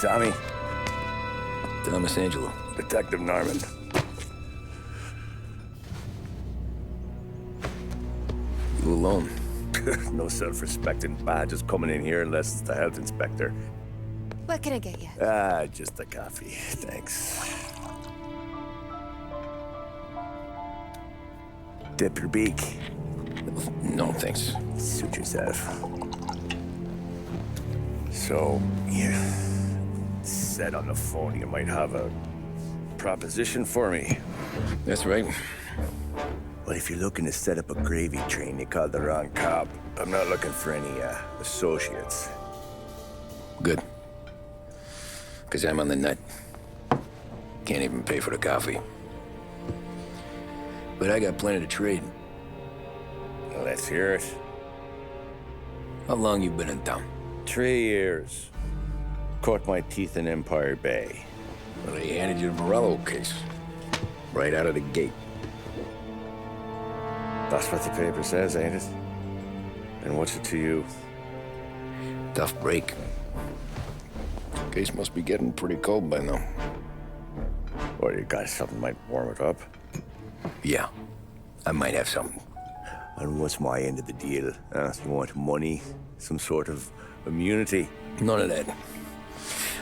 Tommy. Thomas Angelo. Detective Norman. You alone? No self-respecting badges coming in here unless it's the health inspector. What can I get you? Just a coffee. Thanks. Dip your beak. No, thanks. Suit yourself. So, you said on the phone you might have a proposition for me. That's right. Well, if you're looking to set up a gravy train, you called the wrong cop. I'm not looking for any, associates. Good. Because I'm on the nut. Can't even pay for the coffee. But I got plenty to trade. Well, let's hear it. How long you been in town? 3 years. Caught my teeth in Empire Bay. Well, they handed you the Morello case. Right out of the gate. That's what the paper says, ain't it? And what's it to you? Tough break. Case must be getting pretty cold by now. Or you got something might warm it up? Yeah, I might have something. And what's my end of the deal? You want money? Some sort of immunity? None of that.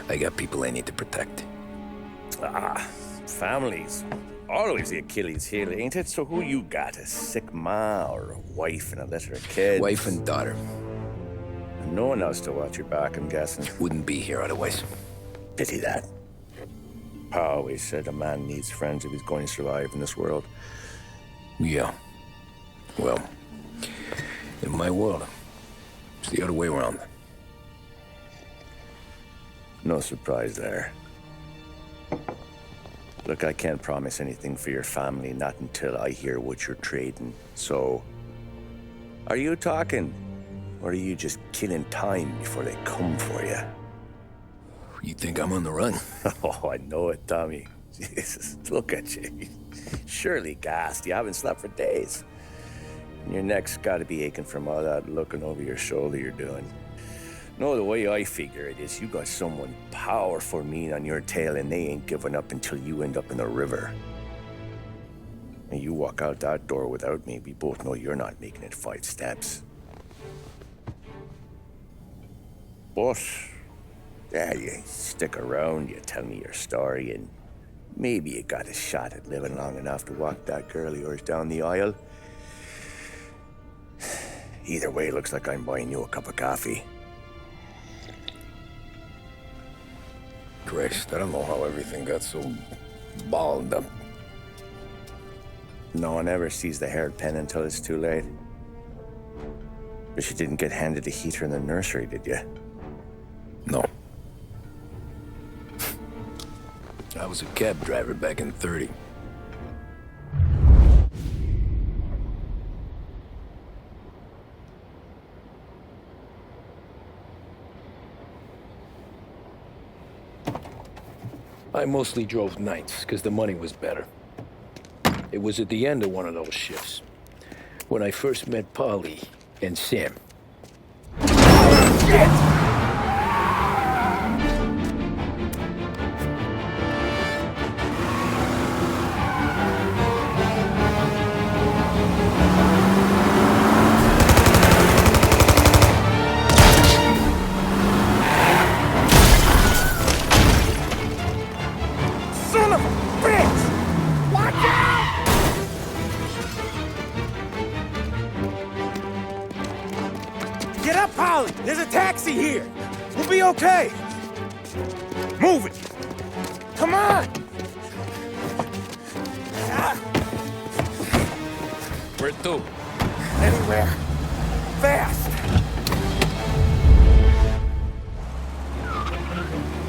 I got people I need to protect. Families. Always the Achilles heel, ain't it? So who you got? A sick ma or a wife and a litter of kids? Wife and daughter. And no one else to watch your back, I'm guessing. Wouldn't be here otherwise. Pity that. Pa always said a man needs friends if he's going to survive in this world. Yeah. Well, in my world, it's the other way around. No surprise there. Look, I can't promise anything for your family, not until I hear what you're trading. So, are you talking? Or are you just killing time before they come for you? You think I'm on the run? Oh, I know it, Tommy. Jesus, look at you. Surely gassed. You haven't slept for days. And your neck's got to be aching from all that looking over your shoulder you're doing. No, the way I figure it is you got someone powerful mean on your tail and they ain't giving up until you end up in the river. And you walk out that door without me, we both know you're not making it 5 steps. But, yeah, you stick around, you tell me your story, and maybe you got a shot at living long enough to walk that girl of yours down the aisle. Either way, looks like I'm buying you a cup of coffee. Christ, I don't know how everything got so balled up. No one ever sees the haired pen until it's too late. But you didn't get handed a heater in the nursery, did you? No. I was a cab driver back in '30. I mostly drove nights, because the money was better. It was at the end of one of those shifts, when I first met Polly and Sam. Shit! Son of a bitch! Watch out! Get up, Polly! There's a taxi here! We'll be okay! Move it! Come on! Where to? Anywhere. Fast!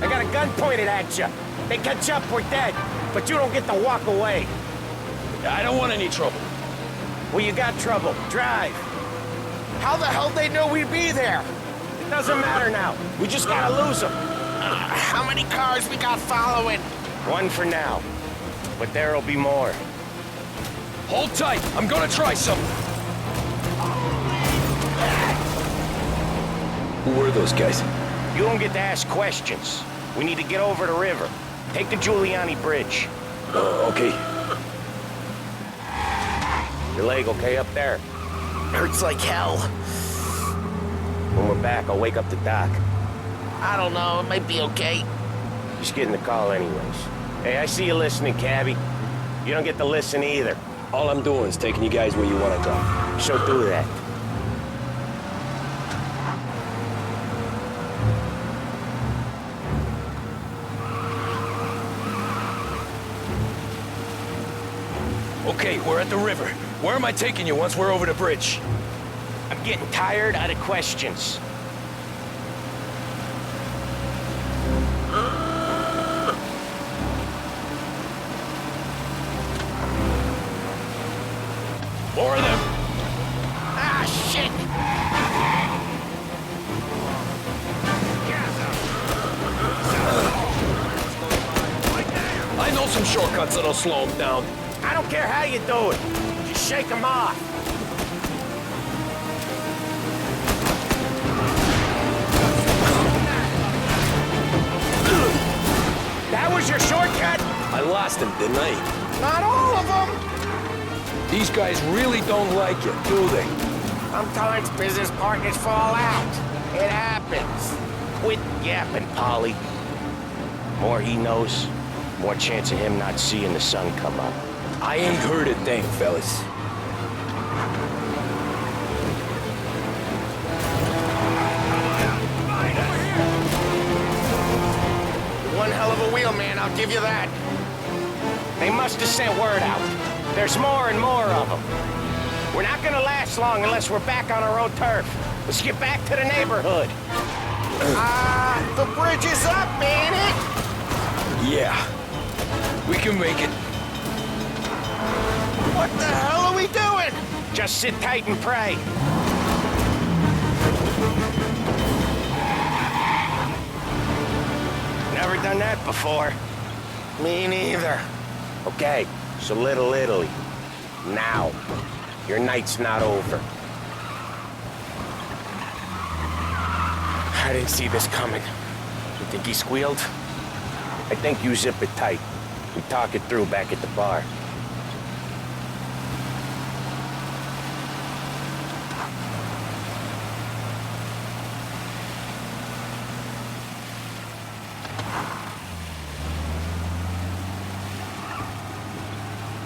I got a gun pointed at you. They catch up, we're dead. But you don't get to walk away. I don't want any trouble. Well, you got trouble. Drive. How the hell they know we'd be there? It doesn't matter now. We just gotta lose them. How many cars we got following? One for now. But there'll be more. Hold tight. I'm gonna try something. Who were those guys? You don't get to ask questions. We need to get over the river. Take the Giuliani Bridge. Okay. Your leg okay up there? Hurts like hell. When we're back, I'll wake up the doc. I don't know, it might be okay. Just getting the call anyways. Hey, I see you listening, cabbie. You don't get to listen either. All I'm doing is taking you guys where you want to go. So do that. Okay, we're at the river. Where am I taking you once we're over the bridge? I'm getting tired of the questions. More of them! Ah, shit! I know some shortcuts that'll slow them down. I don't care how you do it. Just shake them off. That was your shortcut? I lost him, didn't I? Not all of them! These guys really don't like you, do they? Sometimes business partners fall out. It happens. Quit yapping, Polly. More he knows, more chance of him not seeing the sun come up. I ain't heard a thing, fellas. One hell of a wheelman, I'll give you that. They must have sent word out. There's more and more of them. We're not gonna last long unless we're back on our own turf. Let's get back to the neighborhood. The bridge is up, ain't it? Yeah. We can make it. What the hell are we doing? Just sit tight and pray. Never done that before. Me neither. Okay, so Little Italy. Now. Your night's not over. I didn't see this coming. You think he squealed? I think you zip it tight. We talk it through back at the bar.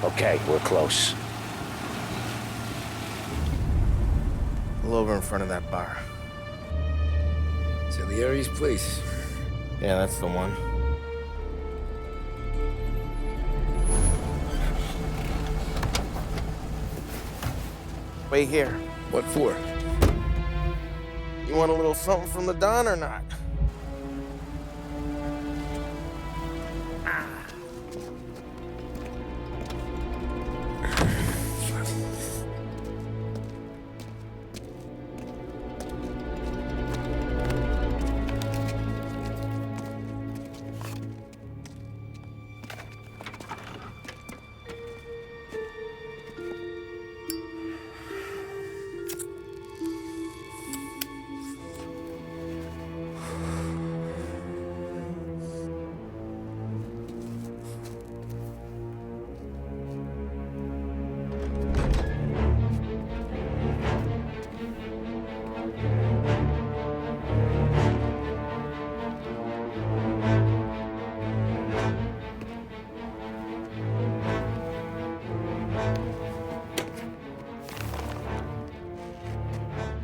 Okay, we're close. Pull over in front of that bar. Salieri's place. Yeah, that's the one. Wait here. What for? You want a little something from the Don or not?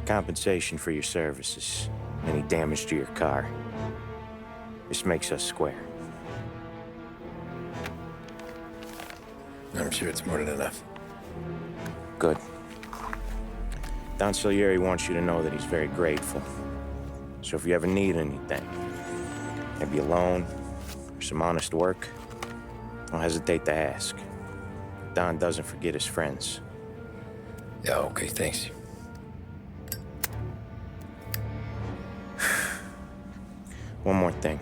Compensation for your services. Any damage to your car. This makes us square. I'm sure it's more than enough. Good. Don Salieri wants you to know that he's very grateful. So if you ever need anything, maybe a loan or some honest work, don't hesitate to ask. Don doesn't forget his friends. Yeah, okay, thanks. One more thing.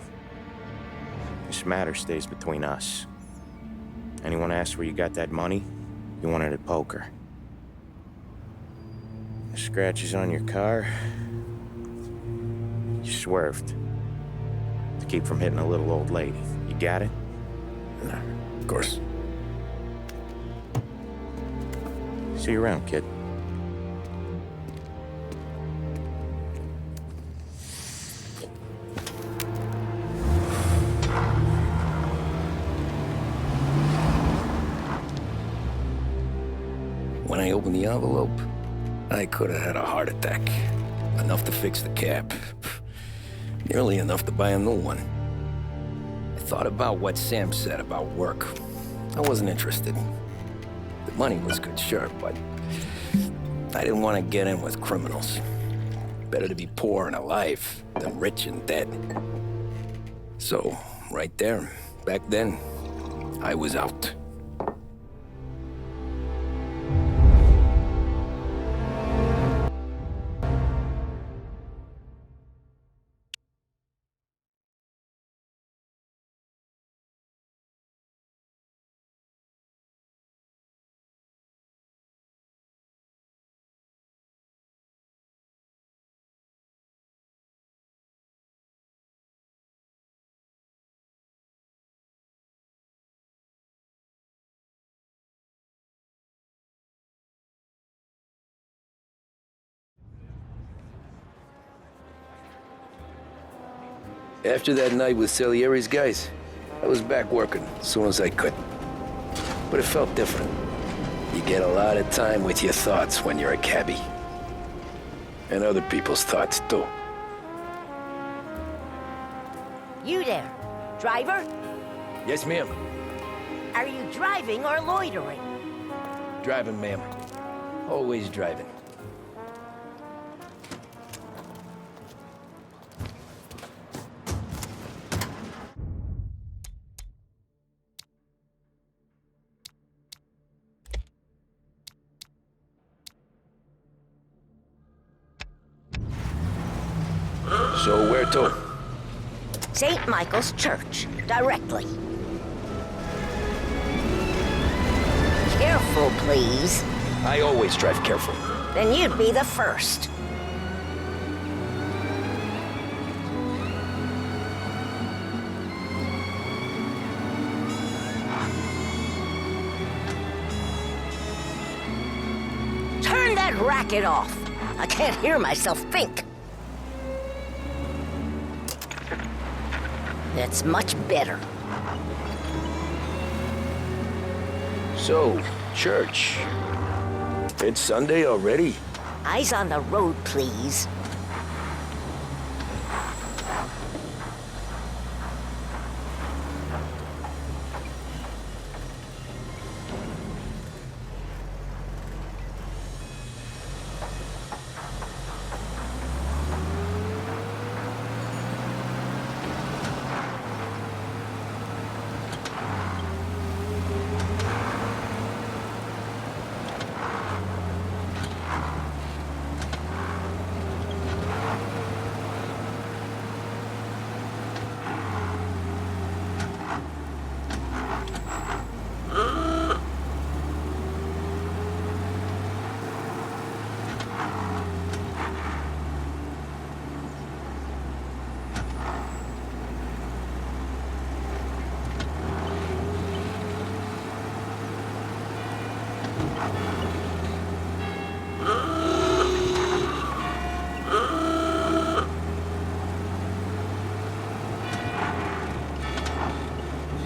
This matter stays between us. Anyone asks where you got that money, you won it at poker. The scratches on your car, you swerved. The keep from hitting a little old lady. You got it? Nah, of course. See you around, kid. When I opened the envelope, I could have had a heart attack. Enough to fix the cab. Nearly enough to buy a new one. I thought about what Sam said about work. I wasn't interested. The money was good, sure, but I didn't want to get in with criminals. Better to be poor and alive than rich and dead. So, right there, back then, I was out. After that night with Salieri's guys, I was back working as soon as I could. But it felt different. You get a lot of time with your thoughts when you're a cabbie. And other people's thoughts, too. You there, driver? Yes, ma'am. Are you driving or loitering? Driving, ma'am. Always driving. So where to? St. Michael's Church, directly. Careful, please. I always drive careful. Then you'd be the first. Turn that racket off. I can't hear myself think. That's much better. So, church. It's Sunday already? Eyes on the road, please.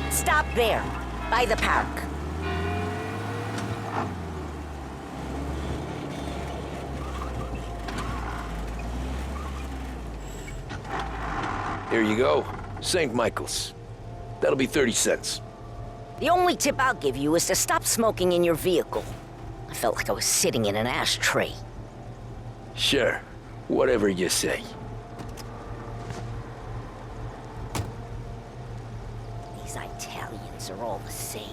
Stop there, by the park. Here you go. St. Michael's. That'll be 30 cents. The only tip I'll give you is to stop smoking in your vehicle. I felt like I was sitting in an ashtray. Sure. Whatever you say. These Italians are all the same.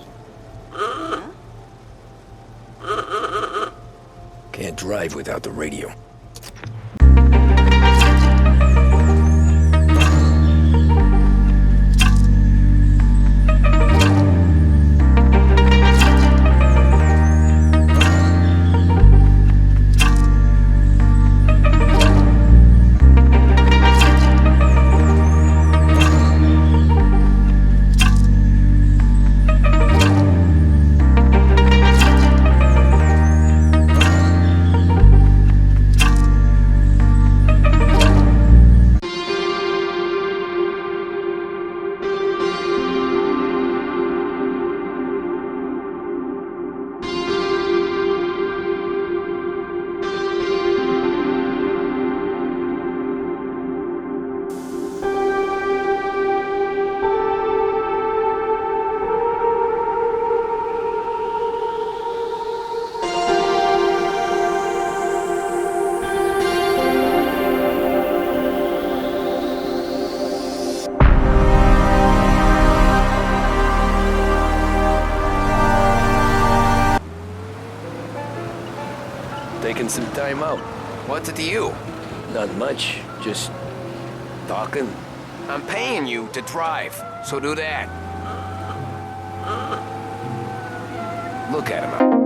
Can't drive without the radio. taking some time out. What's it to you? Not much, just talking. I'm paying you to drive, so do that. Look at him.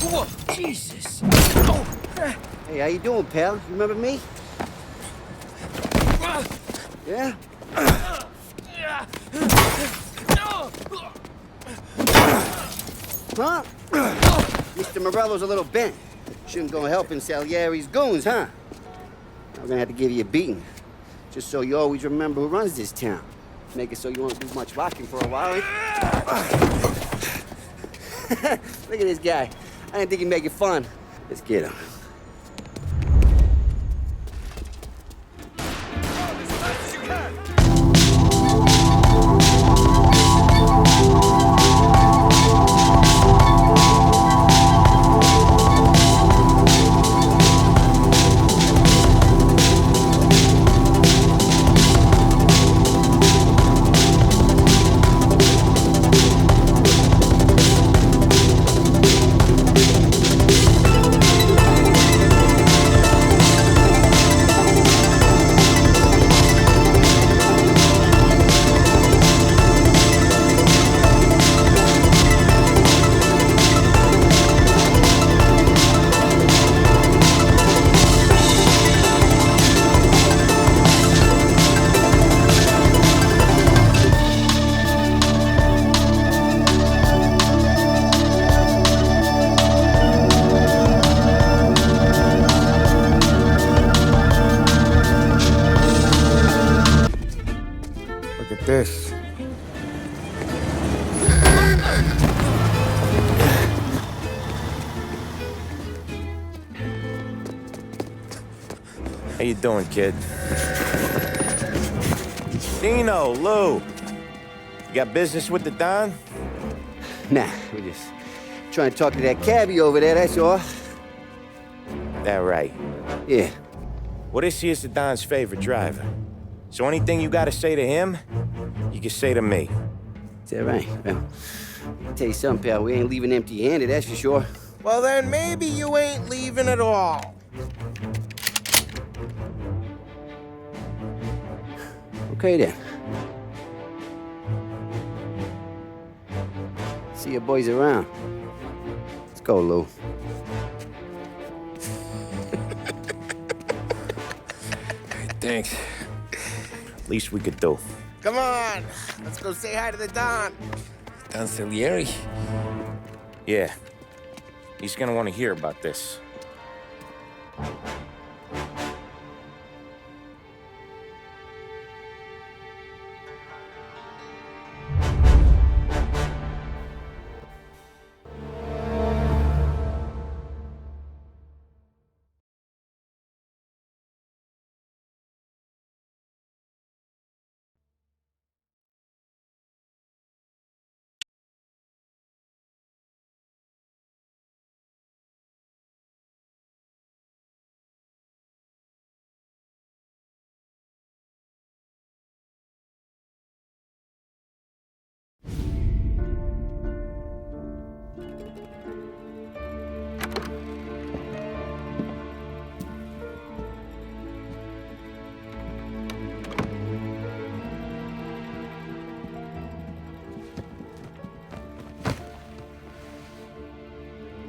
Whoa, Jesus. Hey, how you doing, pal? You remember me? Yeah? Huh? Mr. Morello's a little bent. Shouldn't go helping Salieri's goons, huh? I'm gonna have to give you a beating. Just so you always remember who runs this town. Make it so you won't do much rocking for a while. Look at this guy. I didn't think he'd make it fun. Let's get him. Look at this. How you doing, kid? Dino, Lou. You got business with the Don? Nah, we're just trying to talk to that cabbie over there, that's all. That right. Yeah. Well, this here's the Don's favorite driver. So anything you gotta say to him, you can say to me. Is that right? Well, I'll tell you something, pal. We ain't leaving empty-handed, that's for sure. Well, then maybe you ain't leaving at all. Okay, then. See your boys around. Let's go, Lou. Thanks. Least we could do. Come on, let's go say hi to the Don. Don Salieri? Yeah. He's gonna want to hear about this.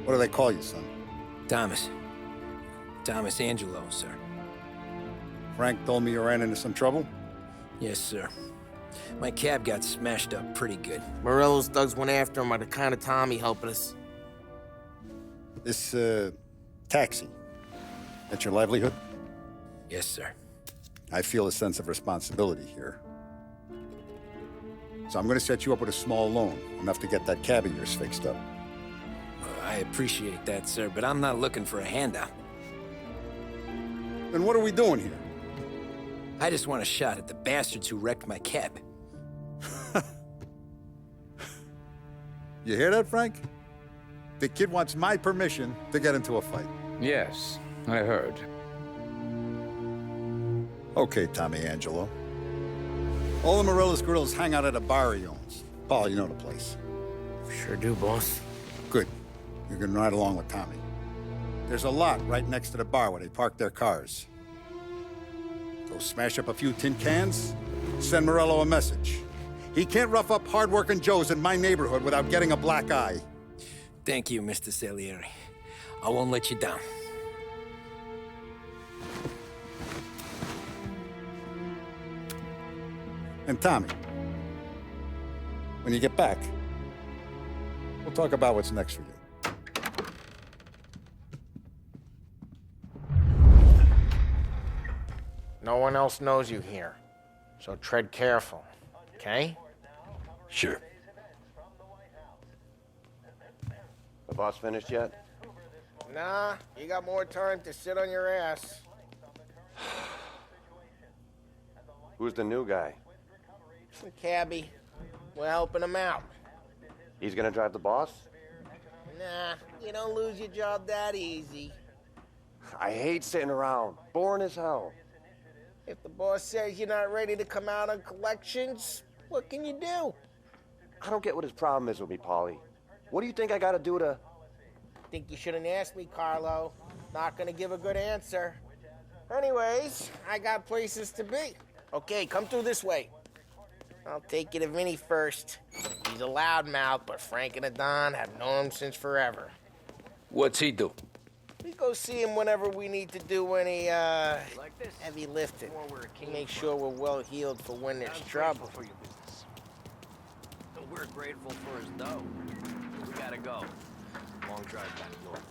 What do they call you, son? Thomas. Thomas Angelo, sir. Frank told me you ran into some trouble? Yes, sir. My cab got smashed up pretty good. Morello's thugs went after him by the kind of Tommy helping us. This, taxi. That's your livelihood? Yes, sir. I feel a sense of responsibility here. So I'm gonna set you up with a small loan, enough to get that cab of yours fixed up. I appreciate that, sir, but I'm not looking for a handout. Then what are we doing here? I just want a shot at the bastards who wrecked my cab. You hear that, Frank? The kid wants my permission to get into a fight. Yes, I heard. Okay, Tommy Angelo. All the Morello's girls hang out at a bar he owns. Paul, you know the place. Sure do, boss. Good. You can ride along with Tommy. There's a lot right next to the bar where they park their cars. Go smash up a few tin cans, send Morello a message. He can't rough up hard-working Joes in my neighborhood without getting a black eye. Thank you, Mr. Salieri. I won't let you down. And Tommy, when you get back, we'll talk about what's next for you. No one else knows you here, so tread careful, okay? Sure. The boss finished yet? Nah, you got more time to sit on your ass. Who's the new guy? Some cabbie. We're helping him out. He's gonna drive the boss? Nah, you don't lose your job that easy. I hate sitting around. Boring as hell. If the boss says you're not ready to come out on collections, what can you do? I don't get what his problem is with me, Paulie. What do you think I gotta do to... Think you shouldn't ask me, Carlo. Not gonna give a good answer. Anyways, I got places to be. Okay, come through this way. I'll take you to Vinny first. He's a loudmouth, but Frank and Adon have known him since forever. What's he do? We go see him whenever we need to do any, heavy lifting. Make sure we're well healed for when there's trouble. For your business. So we're grateful for his dough. We gotta go. Long drive back north.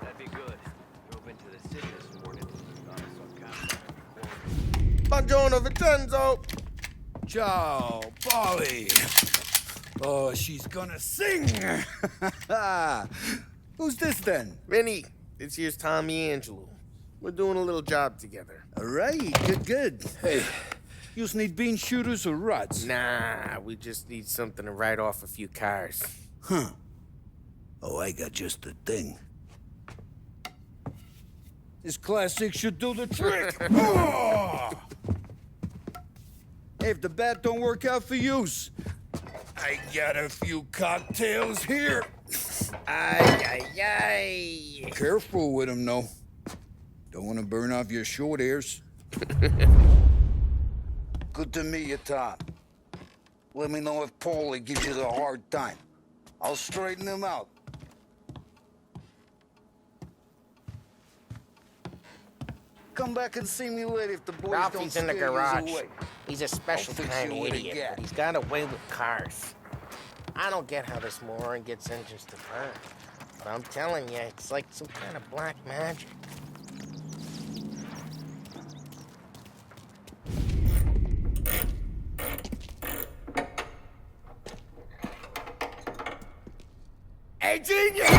That'd be good. Drove into the city this morning. Buongiorno, Vincenzo! Ciao, Polly. Oh, she's gonna sing. Who's this then? Vinny, this here's Tommy Angelo. We're doing a little job together. All right, good. Hey, you need bean shooters or rods? Nah, we just need something to write off a few cars. Huh. Oh, I got just the thing. This classic should do the trick. Oh! Hey, if the bat don't work out for yous, I got a few cocktails here. Ay. Careful with them, though. Don't want to burn off your short hairs. Good to meet you, Tom. Let me know if Paulie gives you the hard time. I'll straighten him out. Come back and see me later if the boys don't Ralphie's in the scare yous garage. away. He's a special I'll fix kind you of what he idiot, got. but he's got a way with cars. I don't get how this moron gets engines to burn. But I'm telling you, it's like some kind of black magic. Hey, genius!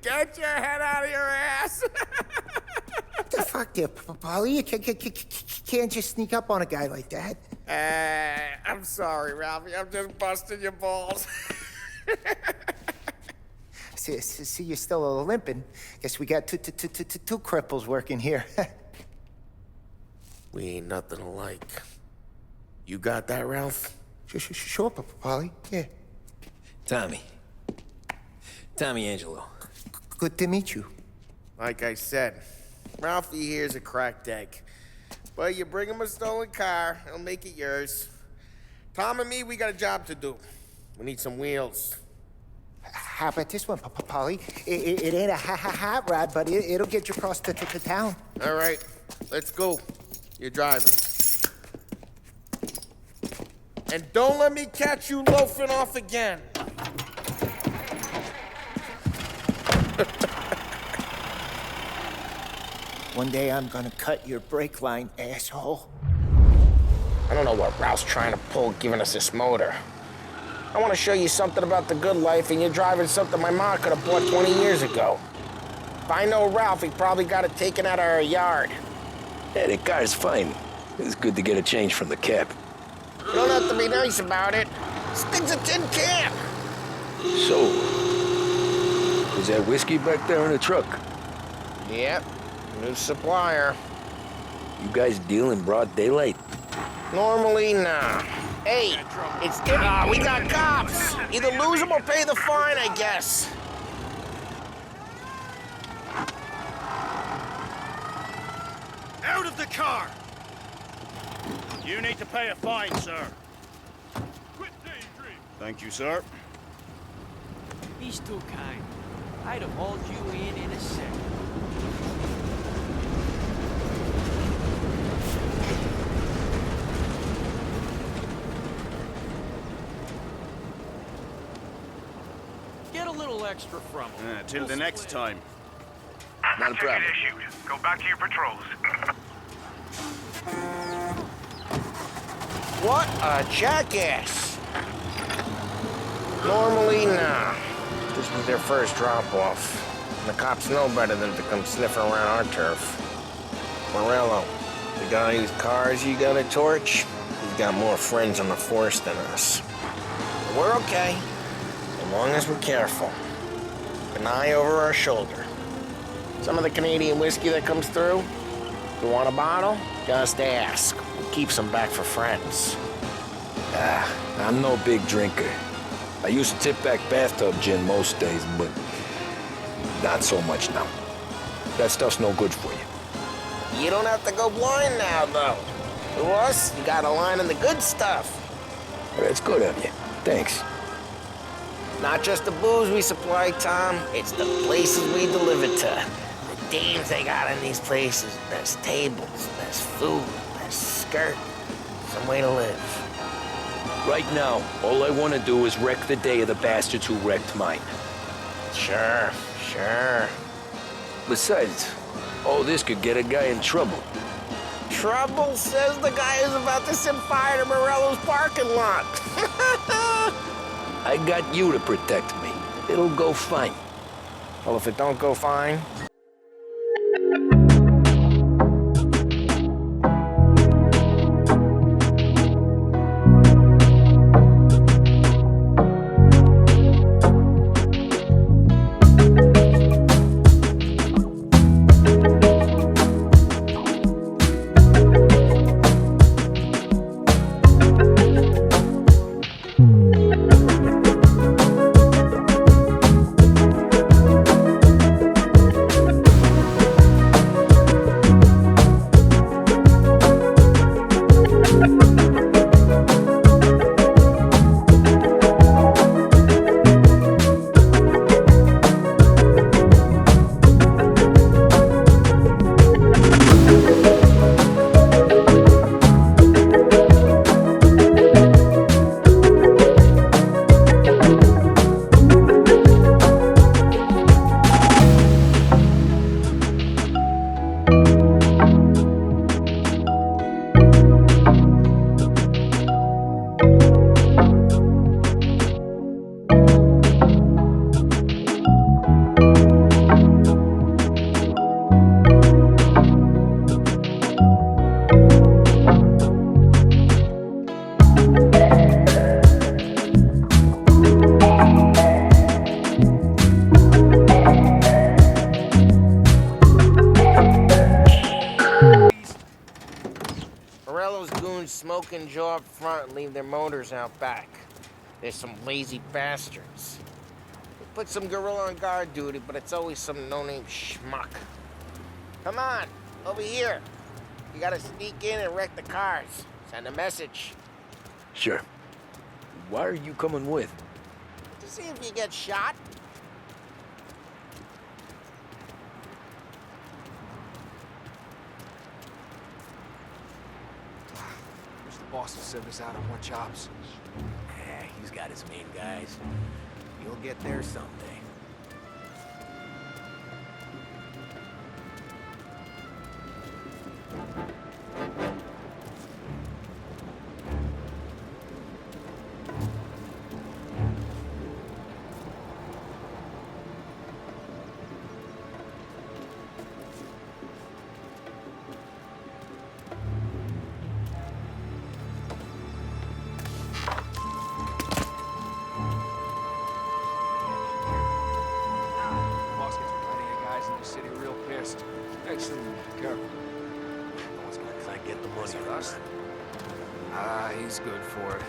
Get your head out of your ass! What the fuck there, Polly? You can't just sneak up on a guy like that. I'm sorry, Ralphie. I'm just busting your balls. See, you're still limping. Guess we got two cripples working here. We ain't nothing alike. You got that, Ralph? Sure, Polly. Yeah. Tommy Angelo. Good to meet you. Like I said, Ralphie here's a cracked egg. But you bring him a stolen car, he'll make it yours. Tom and me, we got a job to do. We need some wheels. How about this one, Polly? It ain't a hot rod, but it'll get you across to town. All right, let's go. You're driving. And don't let me catch you loafing off again. One day I'm gonna cut your brake line, asshole. I don't know what Ralph's trying to pull giving us this motor. I want to show you something about the good life, and you're driving something my mom could have bought 20 years ago. If I know Ralph, he probably got it taken out of our yard. Yeah, the car's fine. It's good to get a change from the cab. You don't have to be nice about it. This thing's a tin can. So, is that whiskey back there in the truck? Yep, new supplier. You guys deal in broad daylight? Normally, nah. Hey, we got cops. Either lose them or pay the fine, I guess. Out of the car! You need to pay a fine, sir. Quit daydreaming. Thank you, sir. He's too kind. I'd have hauled you in a second. Get a little extra from him. Till the next time. Not a problem. Issued. Go back to your patrols. What a jackass! Normally, nah. This was their first drop-off. The cops know better than to come sniffing around our turf. Morello, the guy whose cars you got a torch, he's got more friends on the force than us. But we're okay, as long as we're careful. An eye over our shoulder. Some of the Canadian whiskey that comes through, you want a bottle? Just ask. We'll keep some back for friends. I'm no big drinker. I used to tip back bathtub gin most days, but not so much now. That stuff's no good for you. You don't have to go blind now, though. To us, you got a line in the good stuff. That's good of you. Thanks. Not just the booze we supply, Tom. It's the places we deliver to. The dames they got in these places. Best tables, best food, best skirt. Some way to live. Right now, all I want to do is wreck the day of the bastards who wrecked mine. Sure. Besides, all this could get a guy in trouble. Trouble, says the guy who's about to set fire to Morello's parking lot. I got you to protect me. It'll go fine. Well, if it don't go fine... Smoking Joe up front and leave their motors out back. They're some lazy bastards. They put some gorilla on guard duty, but it's always some no-name schmuck. Come on, over here. You gotta sneak in and wreck the cars. Send a message. Sure. Why are you coming with? To see if you get shot. Boss will send us out on more jobs. Yeah, he's got his main guys. You'll get there someday. He's good for it.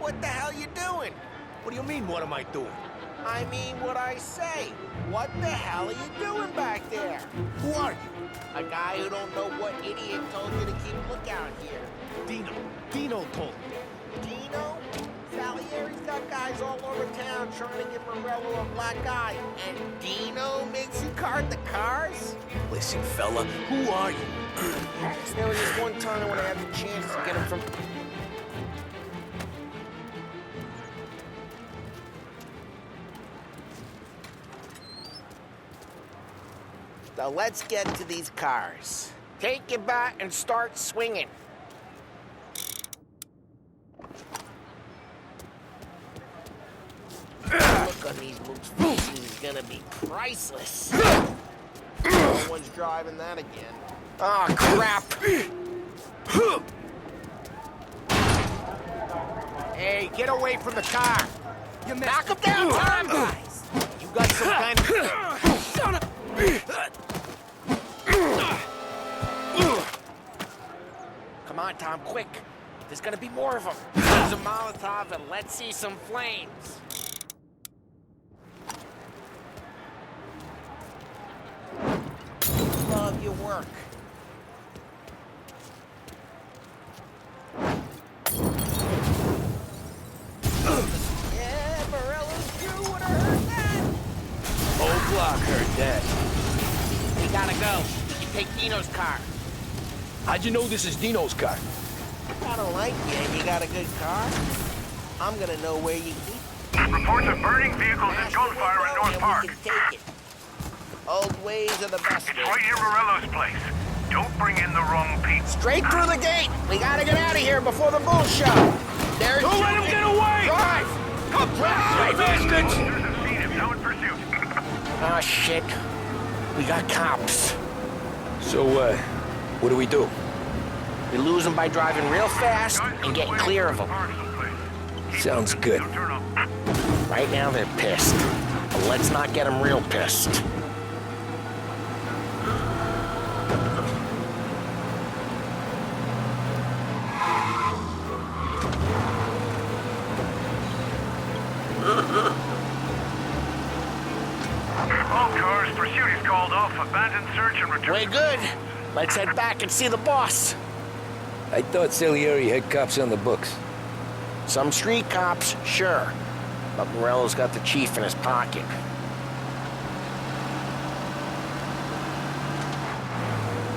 what the hell you doing? What do you mean, what am I doing? I mean what I say. What the hell are you doing back there? Who are you? A guy who don't know what idiot told you to keep a lookout here. Dino told me. Dino? Salieri's got guys all over town trying to give Morello a black eye. And Dino makes you guard the cars? Listen, fella, who are you? There was this one time when I had the chance to get him from... So let's get to these cars. Take your bat and start swinging. Look on these moves is gonna be priceless. No one's driving that again. Oh, crap! Hey, get away from the car! You knock him down, Tom, guys! You got some kind of... Son of... Come on, Tom, quick. There's gonna be more of them. Use a Molotov and let's see some flames. Love your work. Yeah, Morello's crew would have heard that. Whole block heard that. We gotta go. You take Dino's car. How'd you know this is Dino's car? I don't like you and you got a good car. I'm gonna know where you keep. Reports of burning vehicles and gunfire in North Park. We can take it. Old ways are the best It's ways. right near Morello's place. Don't bring in the wrong people. Straight through the gate. We gotta get out of here before the bull show. There's Don't let him get away! Drive! Come drive, bastards! Officers have seen him. Now in pursuit. Oh, shit. We got cops. So, what do we do? We lose them by driving real fast and get clear of them. Sounds good. Right now they're pissed. But let's not get them real pissed. All cars, pursuit is called off. Abandoned search and return. We're good. Let's head back and see the boss. I thought Salieri had cops on the books. Some street cops, sure. But Morello's got the chief in his pocket.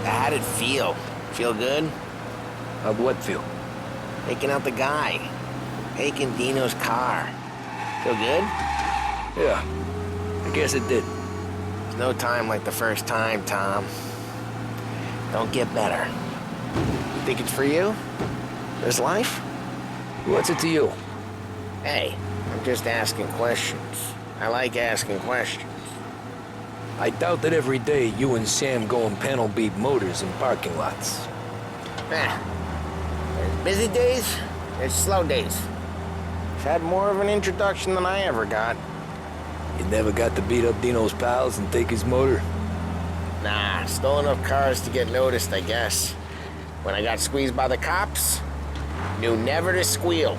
How'd it feel? Feel good? How'd what feel? Taking out the guy. Taking Dino's car. Feel good? Yeah, I guess it did. There's no time like the first time, Tom. Don't get better. You think it's for you? This life? What's it to you? Hey, I'm just asking questions. I like asking questions. I doubt that every day you and Sam go and panel beat motors in parking lots. There's busy days, there's slow days. I've had more of an introduction than I ever got. You never got to beat up Dino's pals and take his motor? Nah, stole enough cars to get noticed, I guess. When I got squeezed by the cops, knew never to squeal.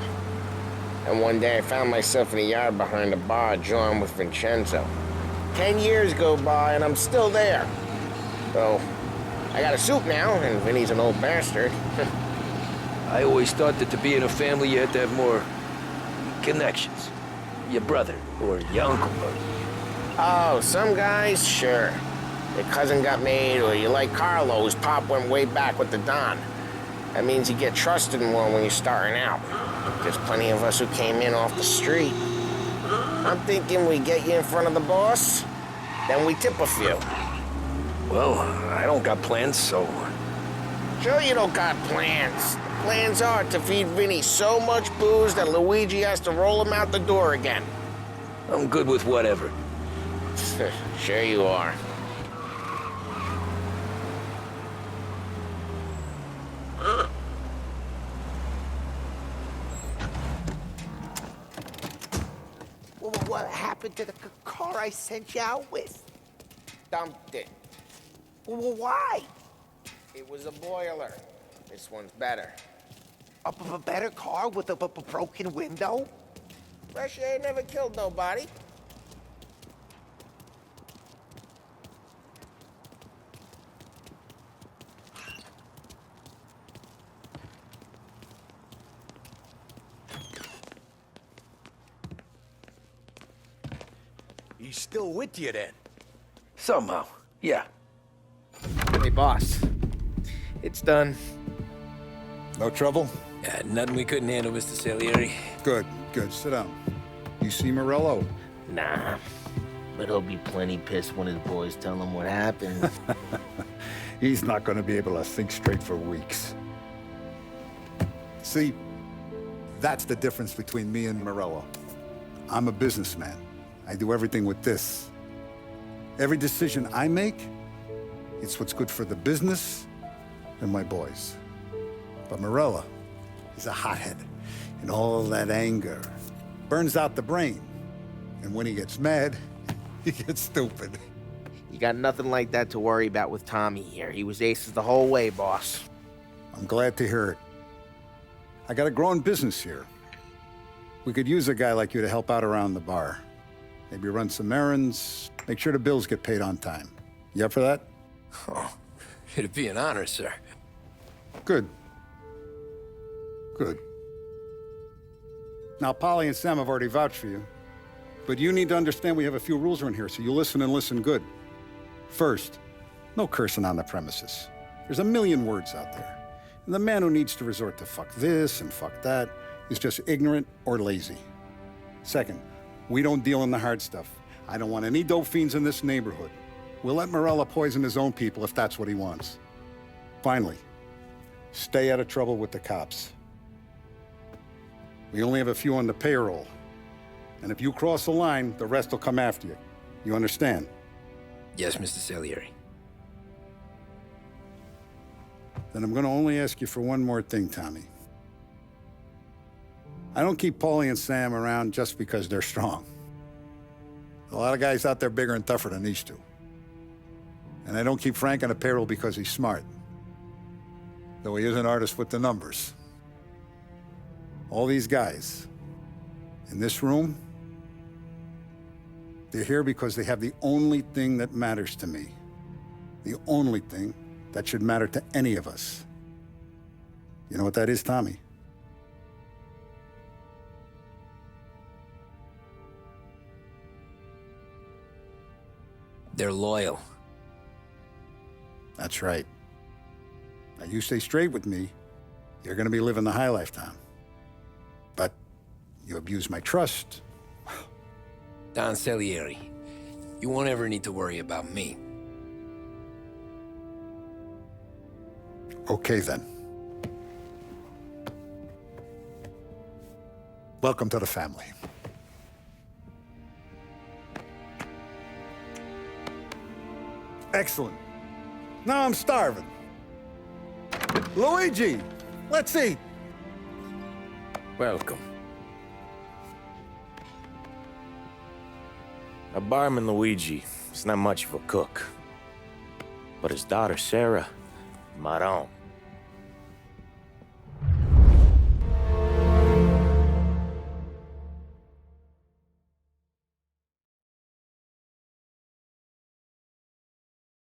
And one day I found myself in a yard behind a bar drawn with Vincenzo. 10 years go by and I'm still there. So, I got a suit now, and Vinny's an old bastard. I always thought that to be in a family you had to have more connections. Your brother, or your uncle, or... Oh, some guys, sure. Your cousin got made, or you like Carlo, whose pop went way back with the Don. That means you get trusted more when you're starting out. There's plenty of us who came in off the street. I'm thinking we get you in front of the boss, then we tip a few. Well, I don't got plans, so... Sure you don't got plans. The plans are to feed Vinny so much booze that Luigi has to roll him out the door again. I'm good with whatever. Sure you are. What happened to the car I sent you out with? Dumped it. Why? It was a boiler. This one's better. A better car with a broken window? Fresh air never killed nobody. He's still with you then? Somehow, yeah. Hey, boss. It's done. No trouble? Nothing we couldn't handle, Mr. Salieri. Good, good. Sit down. You see Morello? Nah. But he'll be plenty pissed when his boys tell him what happened. He's not going to be able to think straight for weeks. See, that's the difference between me and Morello. I'm a businessman. I do everything with this. Every decision I make, it's what's good for the business and my boys. But Morello is a hothead, and all that anger burns out the brain. And when he gets mad, he gets stupid. You got nothing like that to worry about with Tommy here. He was aces the whole way, boss. I'm glad to hear it. I got a growing business here. We could use a guy like you to help out around the bar. Maybe run some errands, make sure the bills get paid on time. You up for that? Oh, it'd be an honor, sir. Good. Good. Now, Polly and Sam have already vouched for you. But you need to understand we have a few rules around here, so you listen and listen good. First, no cursing on the premises. There's a million words out there. And the man who needs to resort to fuck this and fuck that is just ignorant or lazy. Second, we don't deal in the hard stuff. I don't want any dope fiends in this neighborhood. We'll let Morello poison his own people if that's what he wants. Finally, stay out of trouble with the cops. We only have a few on the payroll. And if you cross the line, the rest will come after you. You understand? Yes, Mr. Salieri. Then I'm gonna only ask you for one more thing, Tommy. I don't keep Paulie and Sam around just because they're strong. A lot of guys out there bigger and tougher than these two. And I don't keep Frank on the payroll because he's smart. Though he is an artist with the numbers. All these guys in this room, they're here because they have the only thing that matters to me. The only thing that should matter to any of us. You know what that is, Tommy? They're loyal. That's right. Now, you stay straight with me, you're gonna be living the high life, Tom. But you abuse my trust. Don Salieri, you won't ever need to worry about me. Okay, then. Welcome to the family. Excellent. Now I'm starving. Luigi, let's eat. Welcome. A barman Luigi is not much of a cook. But his daughter, Sarah, Maron,